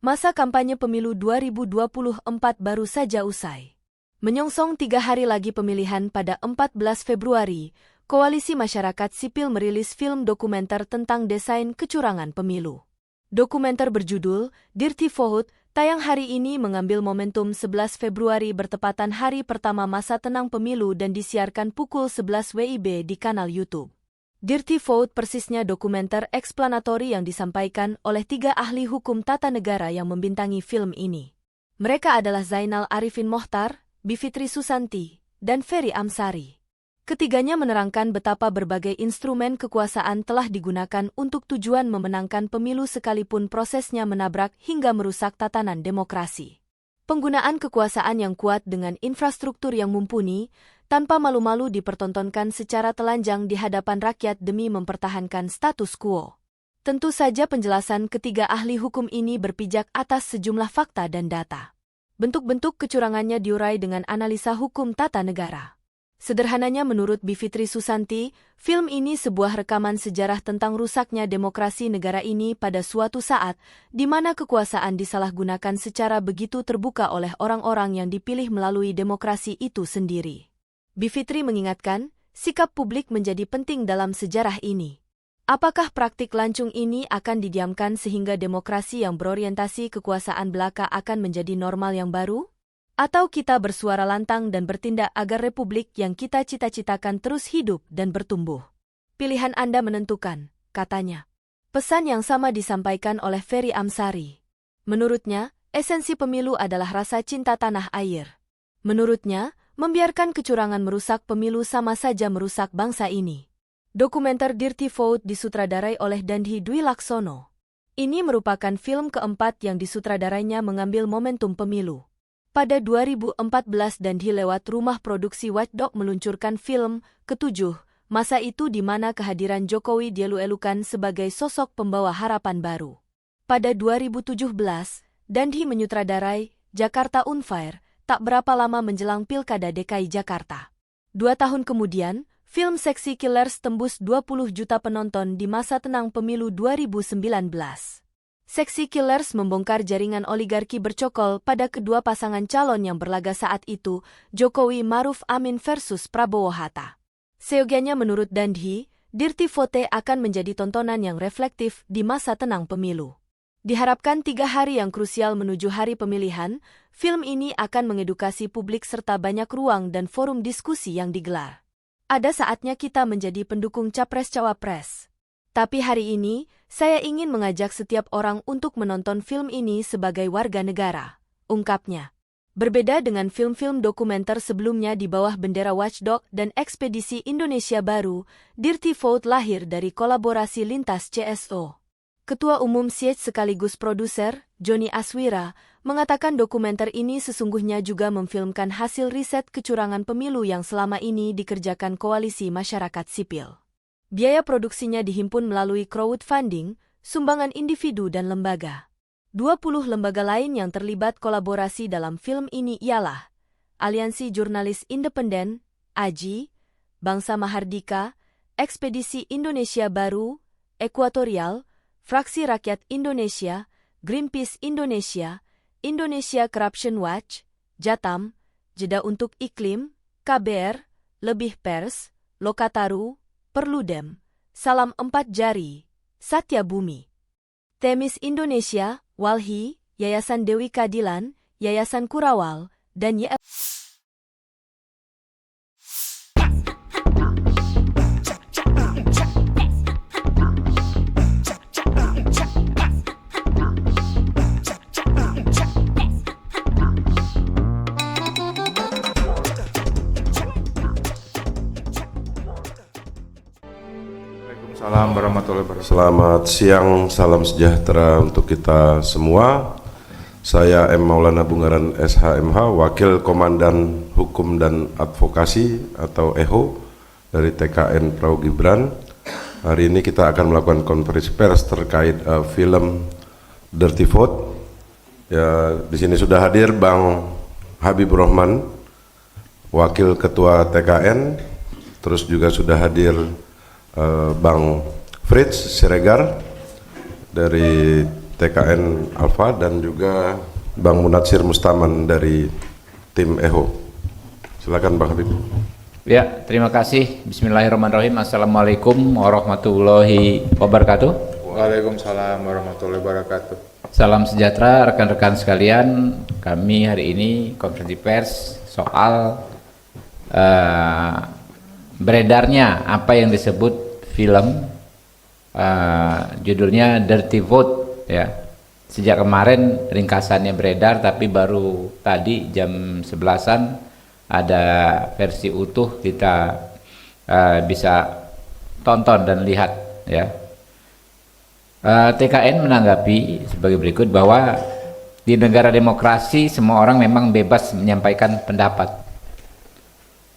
Masa kampanye pemilu 2024 baru saja usai. Menyongsong 3 hari lagi pemilihan pada 14 Februari, Koalisi Masyarakat Sipil merilis film dokumenter tentang desain kecurangan pemilu. Dokumenter berjudul Dirty Vote tayang hari ini mengambil momentum 11 Februari bertepatan hari pertama masa tenang pemilu dan disiarkan pukul 11 WIB di kanal YouTube. Dirty Vote persisnya dokumenter eksplanatori yang disampaikan oleh 3 ahli hukum tata negara yang membintangi film ini. Mereka adalah Zainal Arifin Mohtar, Bivitri Susanti, dan Ferry Amsari. Ketiganya menerangkan betapa berbagai instrumen kekuasaan telah digunakan untuk tujuan memenangkan pemilu sekalipun prosesnya menabrak hingga merusak tatanan demokrasi. Penggunaan kekuasaan yang kuat dengan infrastruktur yang mumpuni, tanpa malu-malu dipertontonkan secara telanjang di hadapan rakyat demi mempertahankan status quo. Tentu saja penjelasan ketiga ahli hukum ini berpijak atas sejumlah fakta dan data. Bentuk-bentuk kecurangannya diurai dengan analisa hukum tata negara. Sederhananya menurut Bivitri Susanti, film ini sebuah rekaman sejarah tentang rusaknya demokrasi negara ini pada suatu saat, di mana kekuasaan disalahgunakan secara begitu terbuka oleh orang-orang yang dipilih melalui demokrasi itu sendiri. Bivitri mengingatkan, sikap publik menjadi penting dalam sejarah ini. Apakah praktik lancung ini akan didiamkan sehingga demokrasi yang berorientasi kekuasaan belaka akan menjadi normal yang baru? Atau kita bersuara lantang dan bertindak agar republik yang kita cita-citakan terus hidup dan bertumbuh? Pilihan Anda menentukan, katanya. Pesan yang sama disampaikan oleh Ferry Amsari. Menurutnya, esensi pemilu adalah rasa cinta tanah air. Menurutnya, membiarkan kecurangan merusak pemilu sama saja merusak bangsa ini. Dokumenter Dirty Vote disutradarai oleh Dandhi Dwi Laksono. Ini merupakan film keempat yang disutradarainya mengambil momentum pemilu. Pada 2014 Dandhi lewat rumah produksi Watchdog meluncurkan film ketujuh, masa itu di mana kehadiran Jokowi dielu-elukan sebagai sosok pembawa harapan baru. Pada 2017, Dandhi menyutradarai Jakarta on Fire, tak berapa lama menjelang Pilkada DKI Jakarta. 2 tahun kemudian, film Sexy Killers tembus 20 juta penonton di masa tenang pemilu 2019. Sexy Killers membongkar jaringan oligarki bercokol pada kedua pasangan calon yang berlaga saat itu, Jokowi Maruf Amin versus Prabowo Hatta. Seyogianya menurut Dandhi, Dirty Vote akan menjadi tontonan yang reflektif di masa tenang pemilu. Diharapkan 3 hari yang krusial menuju hari pemilihan, film ini akan mengedukasi publik serta banyak ruang dan forum diskusi yang digelar. Ada saatnya kita menjadi pendukung capres-cawapres. Tapi hari ini, saya ingin mengajak setiap orang untuk menonton film ini sebagai warga negara, ungkapnya. Berbeda dengan film-film dokumenter sebelumnya di bawah bendera Watchdog dan Ekspedisi Indonesia Baru, Dirty Vote lahir dari kolaborasi lintas CSO. Ketua Umum Siege sekaligus produser, Joni Aswira, mengatakan dokumenter ini sesungguhnya juga memfilmkan hasil riset kecurangan pemilu yang selama ini dikerjakan Koalisi Masyarakat Sipil. Biaya produksinya dihimpun melalui crowdfunding, sumbangan individu dan lembaga. 20 lembaga lain yang terlibat kolaborasi dalam film ini ialah Aliansi Jurnalis Independen, AJI, Bangsa Mahardika, Ekspedisi Indonesia Baru, Ekuatorial, Fraksi Rakyat Indonesia, Greenpeace Indonesia, Indonesia Corruption Watch, Jatam, Jeda untuk Iklim, KBR, Lebih Pers, Lokataru, Perludem, Salam 4 Jari, Satya Bumi, Temis Indonesia, Walhi, Yayasan Dewi Kadilan, Yayasan Kurawal, dan Assalamualaikum warahmatullahi wabarakatuh. Selamat siang, salam sejahtera untuk kita semua. Saya M. Maulana Bungaran SHMH, Wakil Komandan Hukum dan Advokasi atau EHO dari TKN Prabowo Gibran. Hari ini kita akan melakukan konferensi pers terkait film Dirty Vote. Ya, di sini sudah hadir Bang Habib Rohman, Wakil Ketua TKN, terus juga sudah hadir Bang Fritz Siregar dari TKN Alfa dan juga Bang Munatsir Mustaman dari tim EHO. Silakan Bang Habib. Ya, terima kasih. Bismillahirrahmanirrahim. Assalamualaikum warahmatullahi wabarakatuh. Waalaikumsalam warahmatullahi wabarakatuh. Salam sejahtera rekan-rekan sekalian. Kami hari ini konferensi pers soal beredarnya apa yang disebut film judulnya Dirty Vote ya. Sejak kemarin ringkasannya beredar, tapi baru tadi jam 11-an ada versi utuh, kita bisa tonton dan lihat ya. TKN menanggapi sebagai berikut bahwa di negara demokrasi semua orang memang bebas menyampaikan pendapat.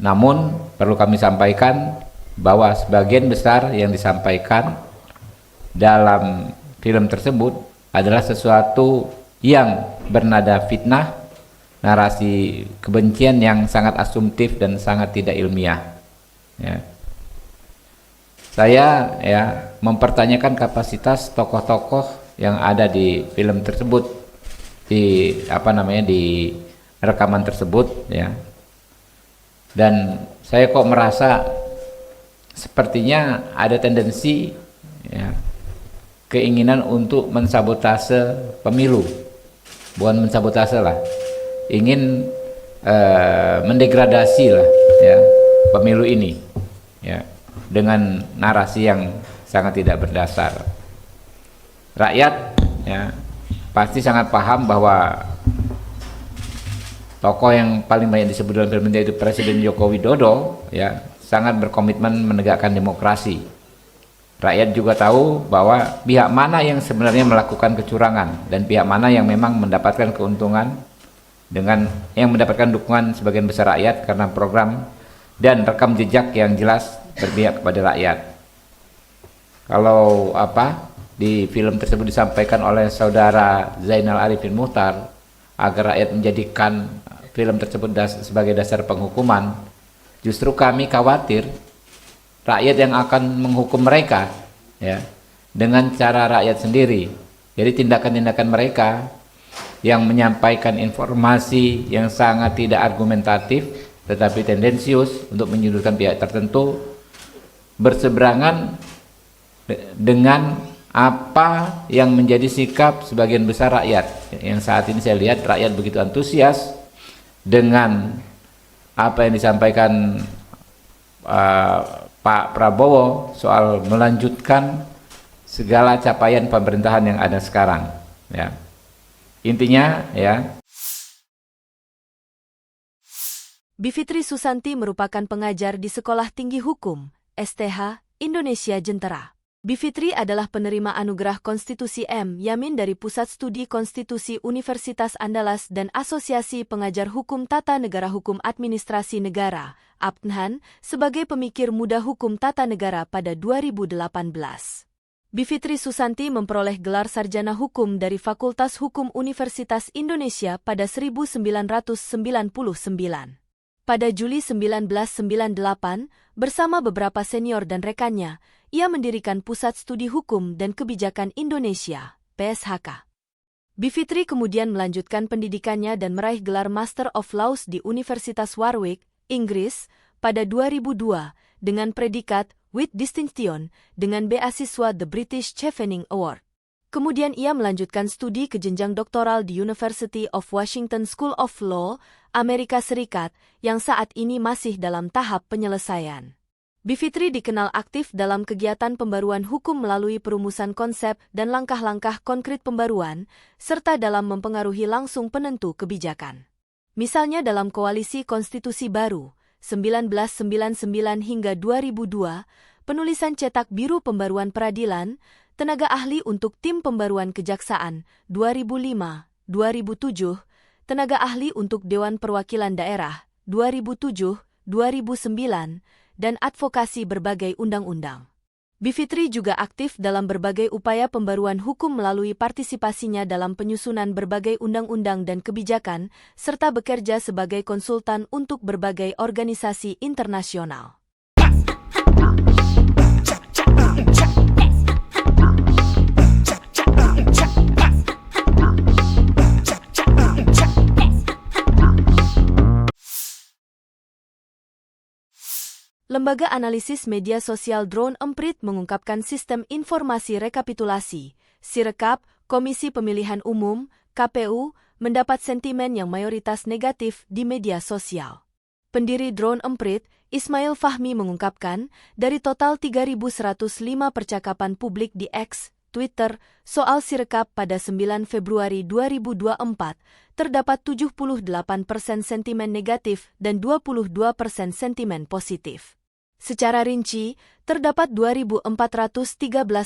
Namun perlu kami sampaikan bahwa sebagian besar yang disampaikan dalam film tersebut adalah sesuatu yang bernada fitnah, narasi kebencian yang sangat asumtif dan sangat tidak ilmiah ya. Saya ya mempertanyakan kapasitas tokoh-tokoh yang ada di film tersebut, di di rekaman tersebut ya. Dan saya kok merasa sepertinya ada tendensi ya, keinginan untuk mensabotase pemilu, bukan mensabotase lah, ingin mendegradasi lah ya pemilu ini ya, dengan narasi yang sangat tidak berdasar. Rakyat ya pasti sangat paham bahwa tokoh yang paling banyak disebut dalam film itu Presiden Joko Widodo ya sangat berkomitmen menegakkan demokrasi. Rakyat juga tahu bahwa pihak mana yang sebenarnya melakukan kecurangan dan pihak mana yang memang mendapatkan keuntungan dengan yang mendapatkan dukungan sebagian besar rakyat karena program dan rekam jejak yang jelas berpihak kepada rakyat. Kalau di film tersebut disampaikan oleh saudara Zainal Arifin Muhtar agar rakyat menjadikan film tersebut sebagai dasar penghukuman, justru kami khawatir rakyat yang akan menghukum mereka ya dengan cara rakyat sendiri. Jadi tindakan-tindakan mereka yang menyampaikan informasi yang sangat tidak argumentatif tetapi tendensius untuk menyudutkan pihak tertentu berseberangan dengan apa yang menjadi sikap sebagian besar rakyat. Yang saat ini saya lihat rakyat begitu antusias dengan apa yang disampaikan Pak Prabowo soal melanjutkan segala capaian pemerintahan yang ada sekarang ya. Intinya ya, Bivitri Susanti merupakan pengajar di Sekolah Tinggi Hukum, STH, Indonesia Jentera. Bivitri adalah penerima anugerah Konstitusi M. Yamin dari Pusat Studi Konstitusi Universitas Andalas dan Asosiasi Pengajar Hukum Tata Negara Hukum Administrasi Negara, APNHAN, sebagai pemikir muda hukum tata negara pada 2018. Bivitri Susanti memperoleh gelar sarjana hukum dari Fakultas Hukum Universitas Indonesia pada 1999. Pada Juli 1998, bersama beberapa senior dan rekannya, ia mendirikan Pusat Studi Hukum dan Kebijakan Indonesia, PSHK. Bivitri kemudian melanjutkan pendidikannya dan meraih gelar Master of Laws di Universitas Warwick, Inggris, pada 2002 dengan predikat with distinction dengan beasiswa The British Chevening Award. Kemudian ia melanjutkan studi ke jenjang doktoral di University of Washington School of Law, Amerika Serikat, yang saat ini masih dalam tahap penyelesaian. Bivitri dikenal aktif dalam kegiatan pembaruan hukum melalui perumusan konsep dan langkah-langkah konkret pembaruan, serta dalam mempengaruhi langsung penentu kebijakan. Misalnya dalam Koalisi Konstitusi Baru, 1999 hingga 2002, penulisan cetak biru pembaruan peradilan, tenaga ahli untuk tim pembaruan kejaksaan, 2005, 2007, tenaga ahli untuk Dewan Perwakilan Daerah, 2007, 2009, dan advokasi berbagai undang-undang. Bivitri juga aktif dalam berbagai upaya pembaruan hukum melalui partisipasinya dalam penyusunan berbagai undang-undang dan kebijakan, serta bekerja sebagai konsultan untuk berbagai organisasi internasional. Lembaga Analisis Media Sosial Drone Emprit mengungkapkan Sistem Informasi Rekapitulasi, Sirekap, Komisi Pemilihan Umum, KPU, mendapat sentimen yang mayoritas negatif di media sosial. Pendiri Drone Emprit, Ismail Fahmi mengungkapkan, dari total 3.105 percakapan publik di X, Twitter, soal Sirekap pada 9 Februari 2024, terdapat 78% sentimen negatif dan 22% sentimen positif. Secara rinci, terdapat 2.413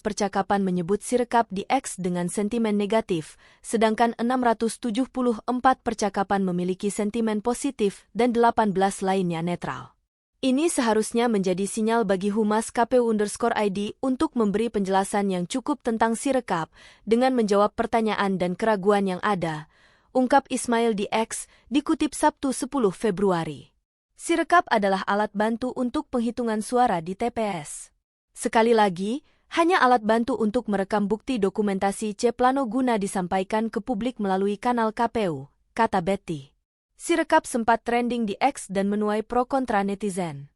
percakapan menyebut Sirekap di X dengan sentimen negatif, sedangkan 674 percakapan memiliki sentimen positif dan 18 lainnya netral. Ini seharusnya menjadi sinyal bagi Humas KPU_ID untuk memberi penjelasan yang cukup tentang Sirekap dengan menjawab pertanyaan dan keraguan yang ada, ungkap Ismail di X, dikutip Sabtu 10 Februari. Sirekap adalah alat bantu untuk penghitungan suara di TPS. Sekali lagi, hanya alat bantu untuk merekam bukti dokumentasi C plano guna disampaikan ke publik melalui kanal KPU, kata Betty. Sirekap sempat trending di X dan menuai pro kontra netizen.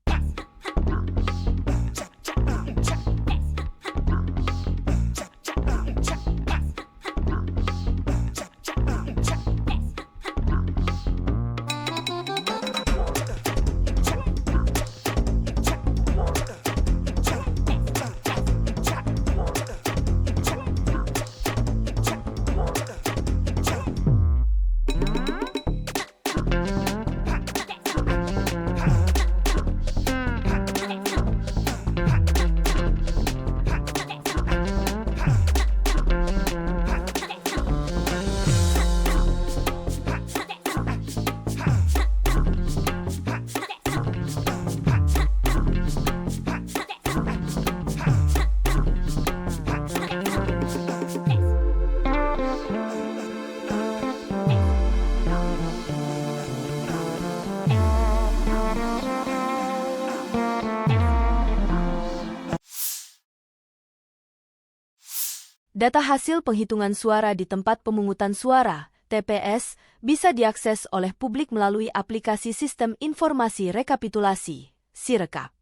Data hasil penghitungan suara di tempat pemungutan suara, TPS, bisa diakses oleh publik melalui aplikasi Sistem Informasi Rekapitulasi, Sirekap.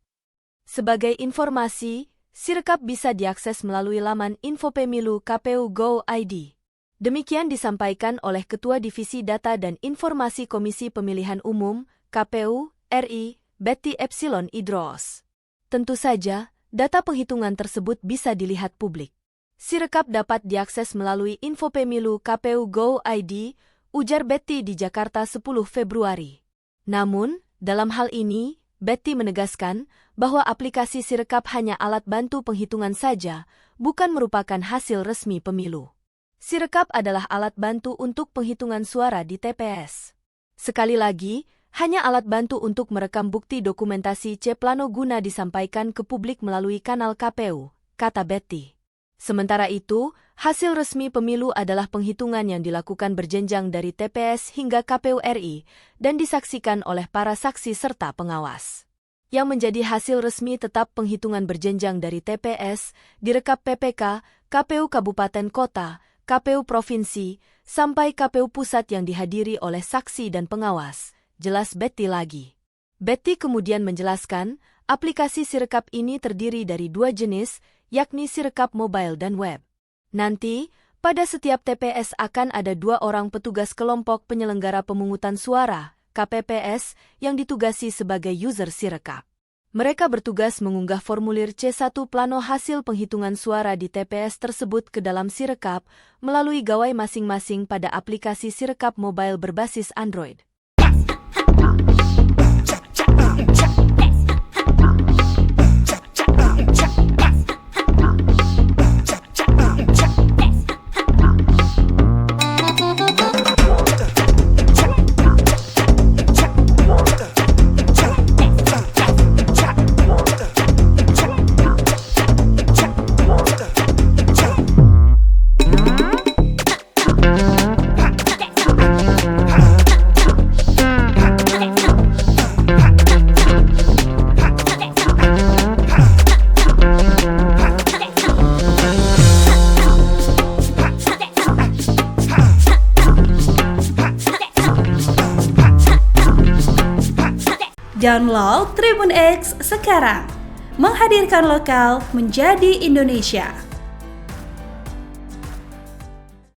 Sebagai informasi, Sirekap bisa diakses melalui laman Info Pemilu KPU Go.id. Demikian disampaikan oleh Ketua Divisi Data dan Informasi Komisi Pemilihan Umum, KPU, RI, Betty Epsilon Idros. Tentu saja, data penghitungan tersebut bisa dilihat publik. Sirekap dapat diakses melalui Info Pemilu KPU Go.id, ujar Betty di Jakarta 10 Februari. Namun, dalam hal ini, Betty menegaskan bahwa aplikasi Sirekap hanya alat bantu penghitungan saja, bukan merupakan hasil resmi pemilu. Sirekap adalah alat bantu untuk penghitungan suara di TPS. Sekali lagi, hanya alat bantu untuk merekam bukti dokumentasi C plano guna disampaikan ke publik melalui kanal KPU, kata Betty. Sementara itu, hasil resmi pemilu adalah penghitungan yang dilakukan berjenjang dari TPS hingga KPU RI dan disaksikan oleh para saksi serta pengawas. Yang menjadi hasil resmi tetap penghitungan berjenjang dari TPS, direkap PPK, KPU Kabupaten Kota, KPU Provinsi, sampai KPU Pusat yang dihadiri oleh saksi dan pengawas, jelas Betty lagi. Betty kemudian menjelaskan, aplikasi Sirekap ini terdiri dari dua jenis, yakni Sirekap mobile dan web. Nanti, pada setiap TPS akan ada 2 orang petugas kelompok penyelenggara pemungutan suara, KPPS, yang ditugasi sebagai user Sirekap. Mereka bertugas mengunggah formulir C1 plano hasil penghitungan suara di TPS tersebut ke dalam Sirekap melalui gawai masing-masing pada aplikasi Sirekap mobile berbasis Android. Download Tribun X sekarang. Menghadirkan lokal menjadi Indonesia.